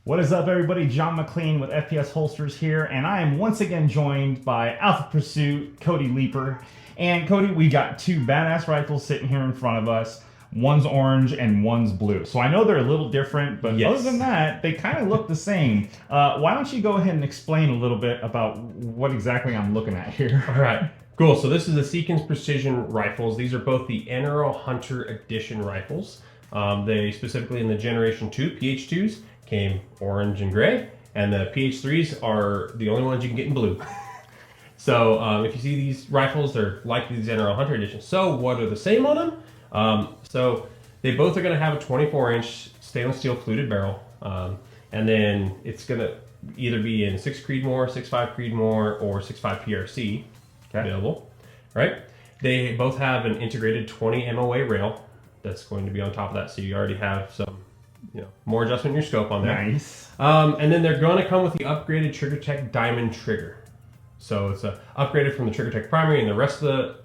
What is up, everybody? John McLean with FPS Holsters here, and I am once again joined by Alpha Pursuit, Cody Leeper. And Cody, we got two badass rifles sitting here in front of us. One's orange and one's blue. So I know they're a little different, but other than that, they kind of look the same. Why don't you go ahead and explain a little bit about what exactly I'm looking at here? All right, cool. So this is the Seekins precision rifles. These are both the NRL Hunter edition rifles. They specifically in the Generation 2 PH2s came orange and gray, and the PH3s are the only ones you can get in blue. So if you see these rifles, they're like these NRL Hunter edition. So what are the same on them? So they both are going to have a 24-inch stainless steel fluted barrel, and then it's going to either be in 6 Creedmoor, 6.5 Creedmoor, or 6.5 PRC available, right? They both have an integrated 20 MOA rail that's going to be on top of that, so you already have some, more adjustment in your scope on there. Nice. And then they're going to come with the upgraded TriggerTech Diamond trigger. So it's upgraded from the TriggerTech Primary and the rest of the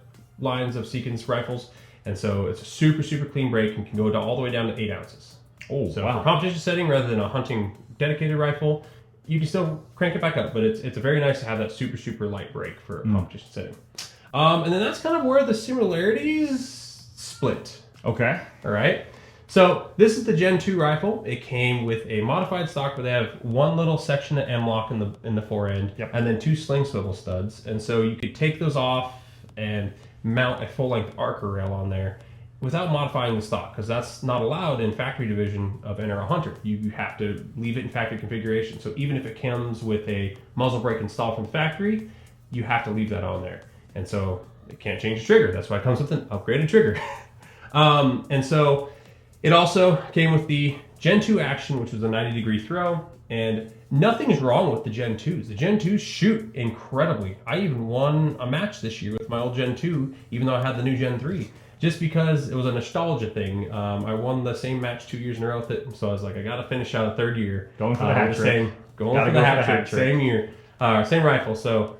lines of Seekins rifles. And so it's a super, super clean break and can go all the way down to 8 ounces. Oh, so wow. for competition setting, rather than a hunting dedicated rifle, you can still crank it back up, but it's very nice to have that super, super light break for a competition setting. And then that's kind of where the similarities split. Okay. All right. So this is the Gen 2 rifle. It came with a modified stock where they have one little section of M-lock in the forend, and then 2 sling swivel studs. And so you could take those off and mount a full-length Archer rail on there without modifying the stock, because that's not allowed in factory division of NRL Hunter. You have to leave it in factory configuration. So even if it comes with a muzzle brake installed from the factory, you have to leave that on there. And so it can't change the trigger. That's why it comes with an upgraded trigger. And so it also came with the Gen 2 action, which was a 90-degree throw, and nothing is wrong with the Gen 2s. The Gen 2s shoot incredibly. I even won a match this year with my old Gen 2, even though I had the new Gen 3, just because it was a nostalgia thing. I won the same match 2 years in a row with it, so I was like, I got to finish out a third year. Going for the hat trick. Going for the hat trick, same year, same rifle. So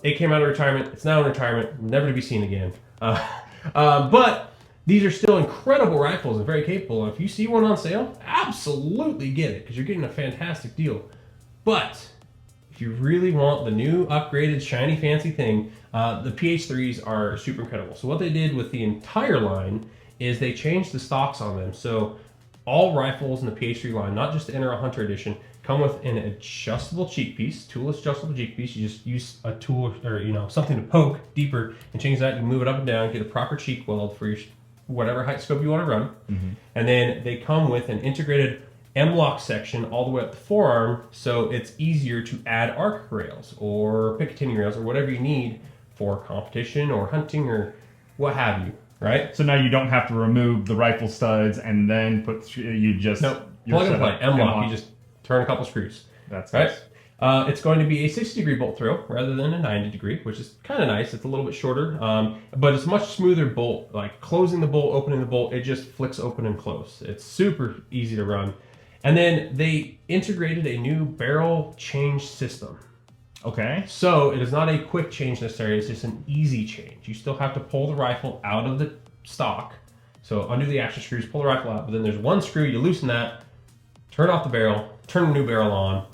it came out of retirement. It's now in retirement, never to be seen again. But these are still incredible rifles and very capable. If you see one on sale, absolutely get it, because you're getting a fantastic deal. But if you really want the new upgraded shiny fancy thing, the PH3s are super incredible. So what they did with the entire line is they changed the stocks on them. So all rifles in the PH3 line, not just the NRL Hunter edition, come with an adjustable cheek piece, toolless adjustable cheek piece. You just use a tool or something to poke deeper and change that. You move it up and down, get a proper cheek weld for your whatever height scope you want to run. And then they come with an integrated M-lock section all the way up the forearm, so it's easier to add arc rails or Picatinny rails or whatever you need for competition or hunting or what have you, right? So now you don't have to remove the rifle studs and then you just... Nope, plug and play, M-lock, you just turn a couple screws. That's right. Nice. It's going to be a 60-degree bolt throw rather than a 90-degree, which is kind of nice. It's a little bit shorter, but it's a much smoother bolt. Like closing the bolt, opening the bolt, it just flicks open and close. It's super easy to run. And then they integrated a new barrel change system. Okay. So it is not a quick change necessarily, it's just an easy change. You still have to pull the rifle out of the stock. So undo the action screws, pull the rifle out, but then there's one screw, you loosen that, turn off the barrel, turn the new barrel on,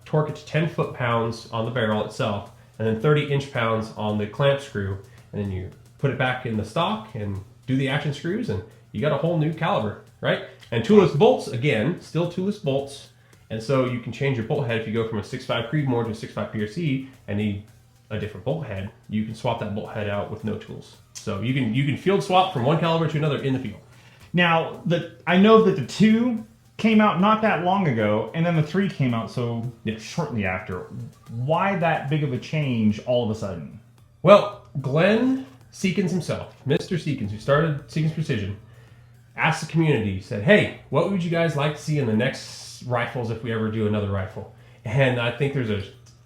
torque it to 10 foot-pounds on the barrel itself, and then 30 inch-pounds on the clamp screw, and then you put it back in the stock and do the action screws, and you got a whole new caliber, right? And toolless bolts, again, still toolless bolts, and so you can change your bolt head if you go from a 6.5 Creedmoor to a 6.5 PRC and need a different bolt head. You can swap that bolt head out with no tools. So you can field swap from one caliber to another in the field. Now, I know that the 2 came out not that long ago, and then the 3 came out shortly after. Why that big of a change all of a sudden? Well, Glenn Seekins himself, Mr. Seekins, who started Seekins Precision, asked the community, said, hey, what would you guys like to see in the next rifles if we ever do another rifle? And I think there's a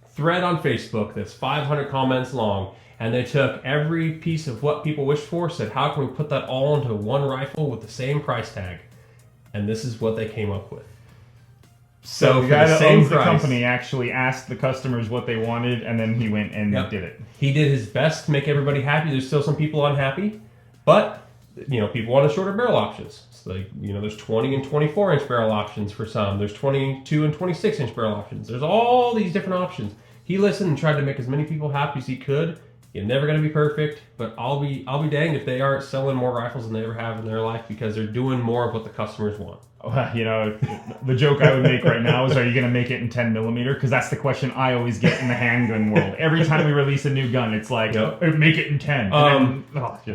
thread on Facebook that's 500 comments long, and they took every piece of what people wished for, said, how can we put that all into one rifle with the same price tag? And this is what they came up with. So the guy that owns the company actually asked the customers what they wanted, and then he went and did it. He did his best to make everybody happy. There's still some people unhappy, but people want a shorter barrel options. So there's 20 and 24-inch barrel options for some. There's 22 and 26-inch barrel options. There's all these different options. He listened and tried to make as many people happy as he could. You're never going to be perfect, but I'll be danged if they aren't selling more rifles than they ever have in their life because they're doing more of what the customers want. The joke I would make right now is, are you going to make it in 10 millimeter? Because that's the question I always get in the handgun world. Every time we release a new gun, it's like, make it in 10.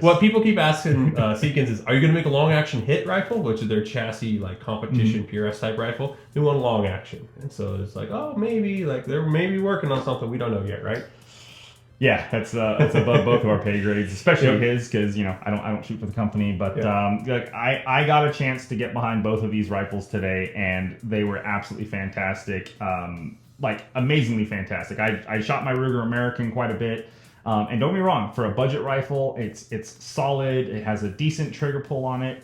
What people keep asking Seekins is, are you going to make a long action hit rifle, which is their chassis competition PRS type rifle? They want a long action, and so it's like, oh, maybe they're maybe working on something we don't know yet, right? Yeah, that's above both of our pay grades, especially his, because I don't shoot for the company, but I got a chance to get behind both of these rifles today, and they were absolutely fantastic, amazingly fantastic. I shot my Ruger American quite a bit, and don't get me wrong, for a budget rifle, it's solid. It has a decent trigger pull on it.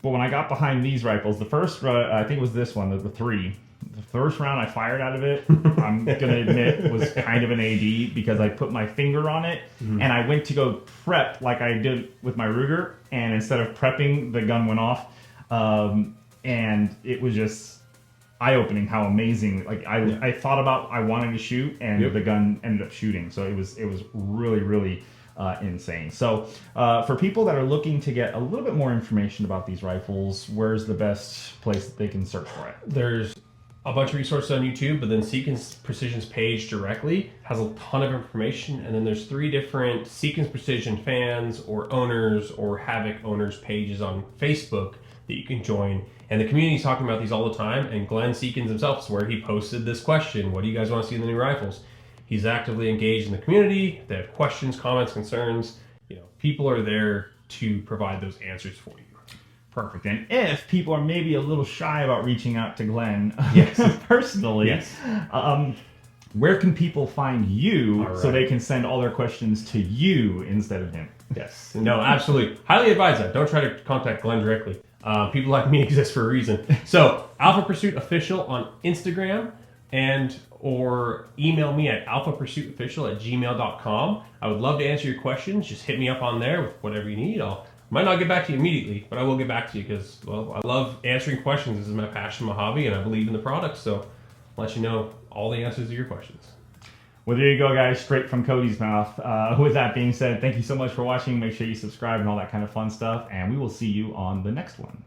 But when I got behind these rifles, the first, I think it was this one, the 3. The first round I fired out of it, I'm going to admit, was kind of an AD because I put my finger on it and I went to go prep like I did with my Ruger, and instead of prepping, the gun went off. And it was just eye-opening how amazing. I thought about I wanted to shoot, and the gun ended up shooting. So it was really, really insane. So for people that are looking to get a little bit more information about these rifles, where's the best place that they can search for it? There's a bunch of resources on YouTube, but then Seekins Precision's page directly has a ton of information, and then there's 3 different Seekins Precision fans or owners or Havoc owners pages on Facebook that you can join, and the community's talking about these all the time, and Glenn Seekins himself is where he posted this question: what do you guys want to see in the new rifles? He's actively engaged in the community. They have questions, comments, concerns. People are there to provide those answers for you. Perfect. And if people are maybe a little shy about reaching out to Glenn personally, where can people find you so they can send all their questions to you instead of him? Yes. No, absolutely. Highly advise that. Don't try to contact Glenn directly. People like me exist for a reason. So, AlphaPursuitOfficial on Instagram, or email me at alphapursuitofficial@gmail.com. I would love to answer your questions. Just hit me up on there with whatever you need. Might not get back to you immediately, but I will get back to you because, I love answering questions. This is my passion, my hobby, and I believe in the product. So I'll let you know all the answers to your questions. Well, there you go, guys, straight from Cody's mouth. With that being said, thank you so much for watching. Make sure you subscribe and all that kind of fun stuff, and we will see you on the next one.